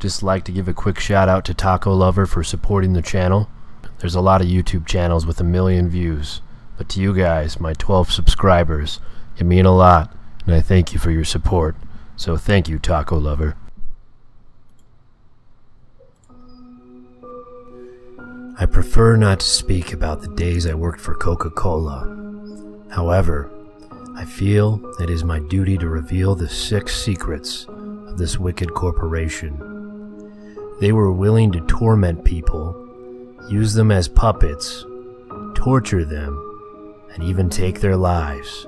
Just like to give a quick shout out to Taco Lover for supporting the channel. There's a lot of YouTube channels with 1 million views, but to you guys, my 12 subscribers, you mean a lot, and I thank you for your support. So thank you, Taco Lover. I prefer not to speak about the days I worked for Coca-Cola. However, I feel it is my duty to reveal the 6 secrets of this wicked corporation. They were willing to torment people, use them as puppets, torture them, and even take their lives,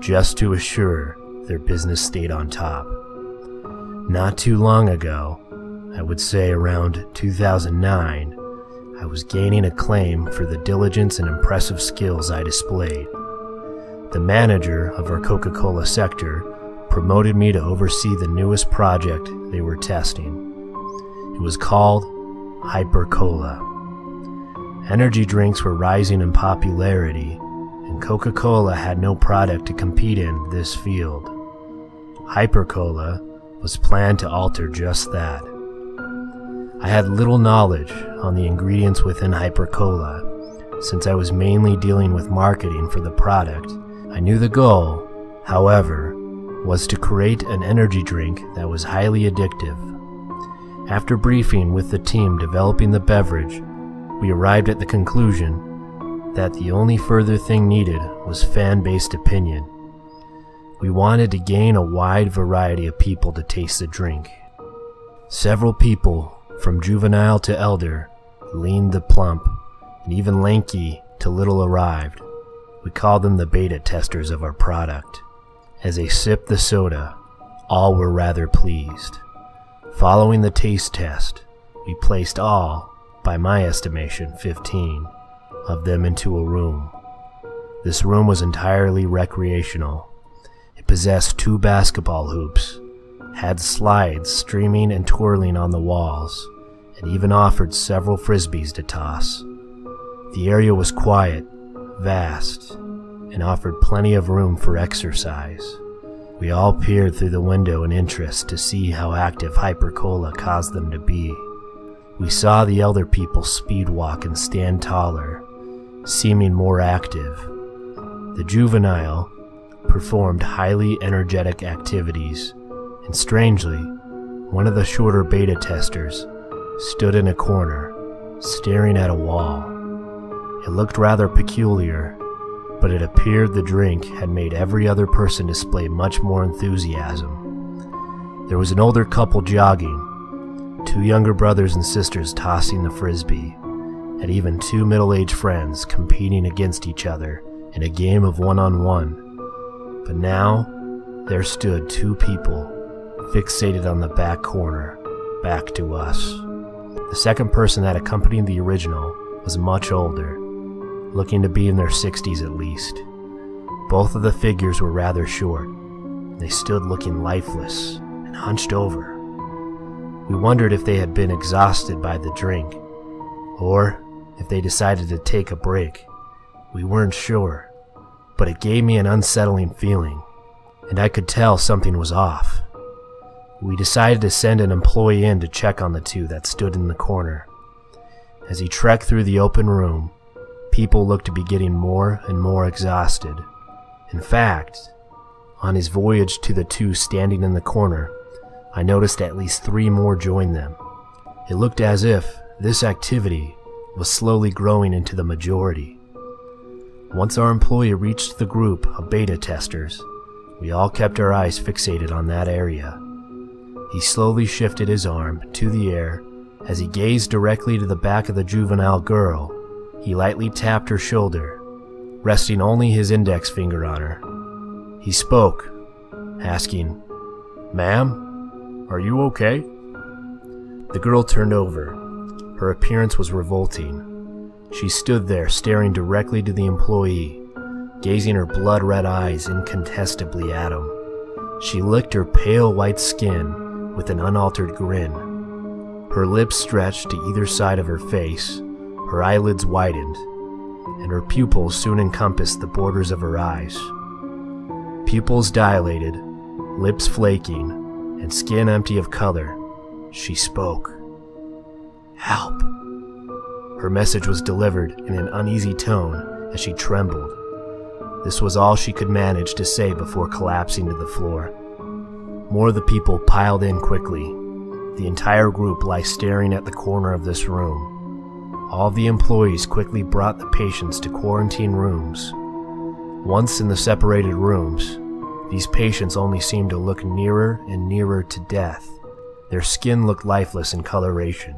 just to assure their business stayed on top. Not too long ago, I would say around 2009, I was gaining acclaim for the diligence and impressive skills I displayed. The manager of our Coca-Cola sector promoted me to oversee the newest project they were testing. It was called Hyper Cola. Energy drinks were rising in popularity, and Coca-Cola had no product to compete in this field. Hyper Cola was planned to alter just that. I had little knowledge on the ingredients within Hyper Cola, since I was mainly dealing with marketing for the product. I knew the goal, however, was to create an energy drink that was highly addictive. After briefing with the team developing the beverage, we arrived at the conclusion that the only further thing needed was fan-based opinion. We wanted to gain a wide variety of people to taste the drink. Several people, from juvenile to elder, lean to plump, and even lanky to little arrived. We called them the beta testers of our product. As they sipped the soda, all were rather pleased. Following the taste test, we placed all, by my estimation 15, of them into a room. This room was entirely recreational. It possessed 2 basketball hoops, had slides streaming and twirling on the walls, and even offered several frisbees to toss. The area was quiet, vast, and offered plenty of room for exercise. We all peered through the window in interest to see how active Hyper Cola caused them to be. We saw the elder people speed walk and stand taller, seeming more active. The juvenile performed highly energetic activities, and strangely, one of the shorter beta testers stood in a corner, staring at a wall. It looked rather peculiar, but it appeared the drink had made every other person display much more enthusiasm. There was an older couple jogging, 2 younger brothers and sisters tossing the frisbee, and even 2 middle-aged friends competing against each other in a game of one-on-one. But now, there stood 2 people, fixated on the back corner, back to us. The second person that accompanied the original was much older, looking to be in their 60s at least. Both of the figures were rather short. They stood looking lifeless and hunched over. We wondered if they had been exhausted by the drink, or if they decided to take a break. We weren't sure, but it gave me an unsettling feeling, and I could tell something was off. We decided to send an employee in to check on the 2 that stood in the corner. As he trekked through the open room, people looked to be getting more and more exhausted. In fact, on his voyage to the 2 standing in the corner, I noticed at least 3 more join them. It looked as if this activity was slowly growing into the majority. Once our employee reached the group of beta testers, we all kept our eyes fixated on that area. He slowly shifted his arm to the air. As he gazed directly to the back of the juvenile girl, he lightly tapped her shoulder, resting only his index finger on her. He spoke, asking, "Ma'am, are you okay?" The girl turned over. Her appearance was revolting. She stood there staring directly to the employee, gazing her blood-red eyes incontestably at him. She licked her pale white skin with an unaltered grin. Her lips stretched to either side of her face, her eyelids widened, and her pupils soon encompassed the borders of her eyes. Pupils dilated, lips flaking, and skin empty of color, She spoke. "Help!" Her message was delivered in an uneasy tone as she trembled. This was all she could manage to say before collapsing to the floor. More of the people piled in quickly. The entire group lay staring at the corner of this room. All the employees quickly brought the patients to quarantine rooms. Once in the separated rooms, these patients only seemed to look nearer and nearer to death. Their skin looked lifeless in coloration,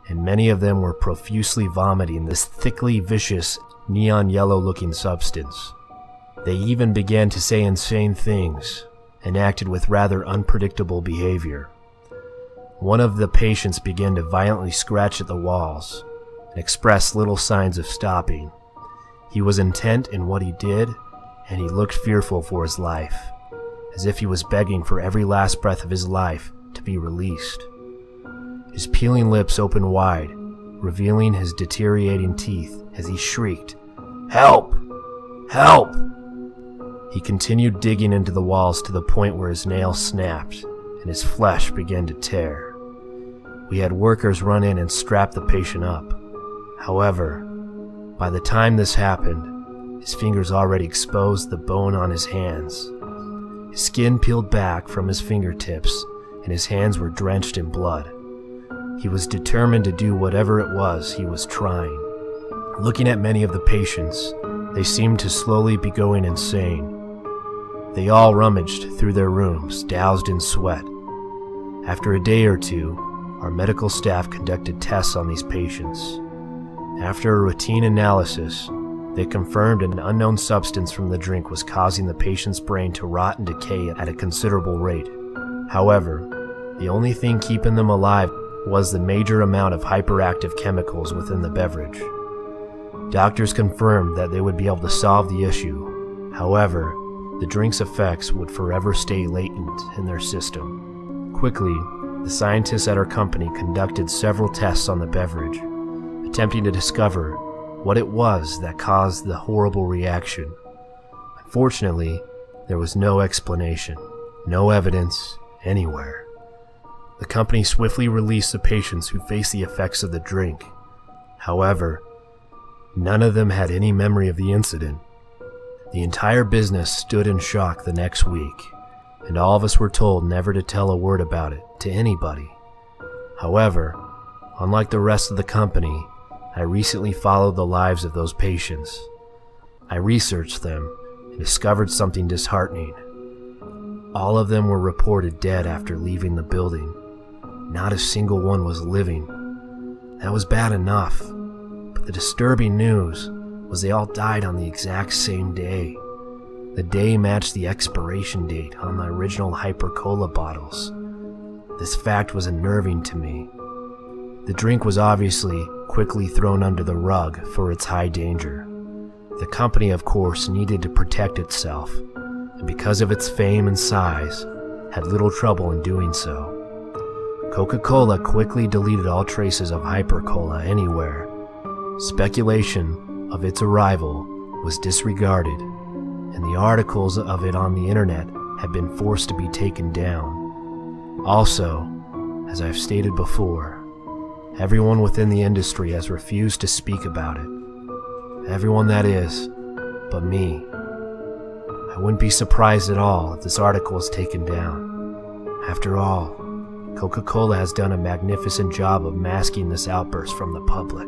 and many of them were profusely vomiting this thickly viscous, neon yellow-looking substance. They even began to say insane things and acted with rather unpredictable behavior. One of the patients began to violently scratch at the walls and expressed little signs of stopping. He was intent in what he did, and he looked fearful for his life, as if he was begging for every last breath of his life to be released. His peeling lips opened wide, revealing his deteriorating teeth as he shrieked, "Help! Help!" He continued digging into the walls to the point where his nails snapped and his flesh began to tear. We had workers run in and strap the patient up. However, by the time this happened, his fingers already exposed the bone on his hands. His skin peeled back from his fingertips and his hands were drenched in blood. He was determined to do whatever it was he was trying. Looking at many of the patients, they seemed to slowly be going insane. They all rummaged through their rooms, doused in sweat. After a day or two, our medical staff conducted tests on these patients. After a routine analysis, they confirmed an unknown substance from the drink was causing the patient's brain to rot and decay at a considerable rate. However, the only thing keeping them alive was the major amount of hyperactive chemicals within the beverage. Doctors confirmed that they would be able to solve the issue. However, the drink's effects would forever stay latent in their system. Quickly, the scientists at our company conducted several tests on the beverage, attempting to discover what it was that caused the horrible reaction. Unfortunately, there was no explanation, no evidence anywhere. The company swiftly released the patients who faced the effects of the drink. However, none of them had any memory of the incident. The entire business stood in shock the next week, and all of us were told never to tell a word about it to anybody. However, unlike the rest of the company, I recently followed the lives of those patients. I researched them and discovered something disheartening. All of them were reported dead after leaving the building. Not a single one was living. That was bad enough, but the disturbing news was they all died on the exact same day. The day matched the expiration date on the original Hyper Cola bottles. This fact was unnerving to me. The drink was obviously quickly thrown under the rug for its high danger. The company, of course, needed to protect itself, and because of its fame and size, had little trouble in doing so. Coca-Cola quickly deleted all traces of Hyper Cola anywhere. Speculation of its arrival was disregarded, and the articles of it on the internet had been forced to be taken down. Also, as I've stated before, everyone within the industry has refused to speak about it. Everyone, that is, but me. I wouldn't be surprised at all if this article is taken down. After all, Coca-Cola has done a magnificent job of masking this outburst from the public.